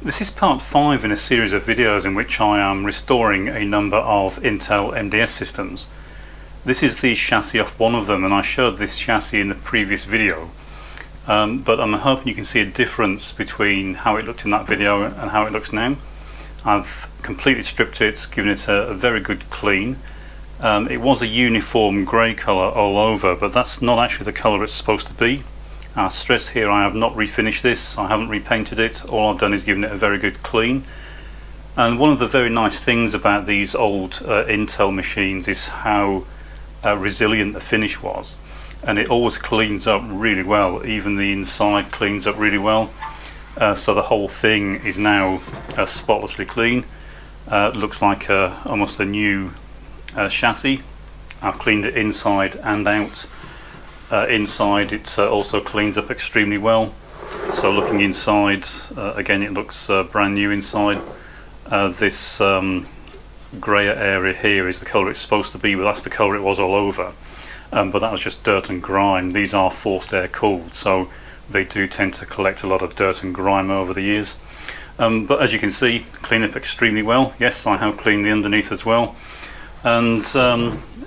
This is part 5 in a series of videos in which I am restoring a number of Intel MDS systems. This is the chassis of one of them, and I showed this chassis in the previous video, but I'm hoping you can see a difference between how it looked in that video and how it looks now. I've completely stripped it, given it a very good clean. It was a uniform grey colour all over, but that's not actually the colour it's supposed to be. I stress here I have not refinished this, I haven't repainted it, all I've done is given it a very good clean. And one of the very nice things about these old Intel machines is how resilient the finish was, and it always cleans up really well. Even the inside cleans up really well, so the whole thing is now spotlessly clean. Looks like almost a new chassis. I've cleaned it inside and out. Inside it also cleans up extremely well, so looking inside, again it looks brand new inside. This greyer area here is the colour it's supposed to be, but that's the colour it was all over, but that was just dirt and grime. These are forced air cooled, so they do tend to collect a lot of dirt and grime over the years, but as you can see, clean up extremely well. Yes, I have cleaned the underneath as well, and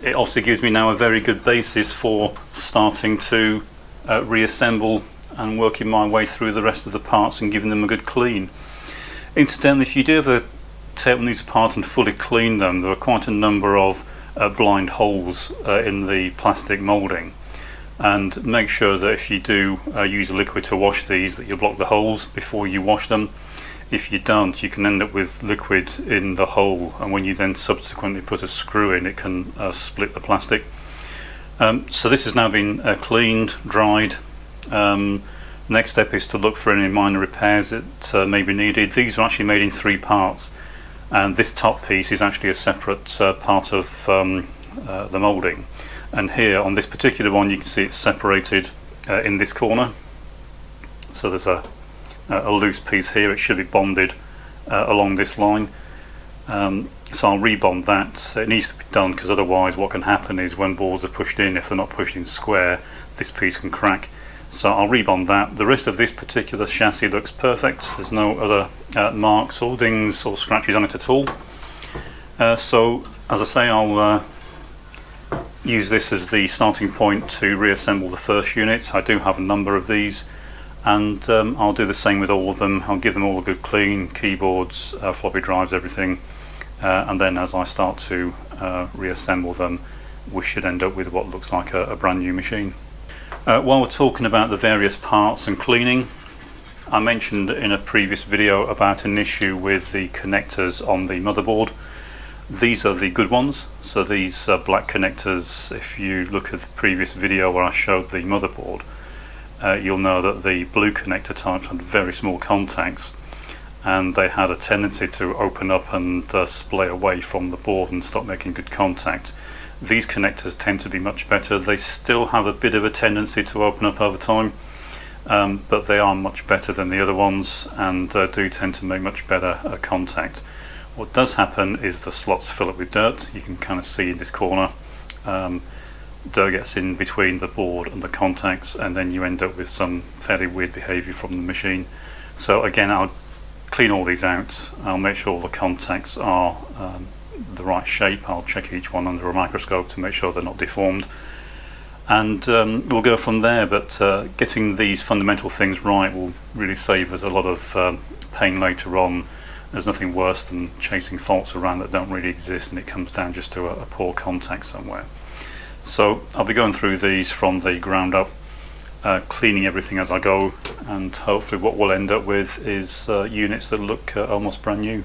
it also gives me now a very good basis for starting to reassemble and working my way through the rest of the parts and giving them a good clean. Incidentally, if you do ever take these apart and fully clean them, there are quite a number of blind holes in the plastic moulding, and make sure that if you do use a liquid to wash these, that you block the holes before you wash them. If you don't, you can end up with liquid in the hole, and when you then subsequently put a screw in, it can split the plastic. So this has now been cleaned, dried. Next step is to look for any minor repairs that may be needed. These are actually made in 3 parts, and this top piece is actually a separate part of the moulding. And here on this particular one, you can see it's separated in this corner. So there's a loose piece here. It should be bonded along this line, so I'll rebond that. It needs to be done, because otherwise what can happen is when boards are pushed in, if they're not pushed in square, this piece can crack. So I'll rebond that. The rest of this particular chassis looks perfect. There's no other marks or dings or scratches on it at all. So as I say, I'll use this as the starting point to reassemble the first unit. I do have a number of these, and I'll do the same with all of them. I'll give them all a good clean, keyboards, floppy drives, everything, and then as I start to reassemble them, we should end up with what looks like a brand new machine. While we're talking about the various parts and cleaning, I mentioned in a previous video about an issue with the connectors on the motherboard. These are the good ones, so these black connectors, if you look at the previous video where I showed the motherboard, you'll know that the blue connector types had very small contacts, and they had a tendency to open up and splay away from the board and stop making good contact. These connectors tend to be much better. They still have a bit of a tendency to open up over time, but they are much better than the other ones, and do tend to make much better contact. What does happen is the slots fill up with dirt. You can kind of see in this corner, dirt gets in between the board and the contacts, and then you end up with some fairly weird behaviour from the machine. So again, I'll clean all these out. I'll make sure all the contacts are the right shape. I'll check each one under a microscope to make sure they're not deformed, and we'll go from there. But getting these fundamental things right will really save us a lot of pain later on. There's nothing worse than chasing faults around that don't really exist, and it comes down just to a poor contact somewhere. So I'll be going through these from the ground up, cleaning everything as I go, and hopefully what we'll end up with is units that look almost brand new.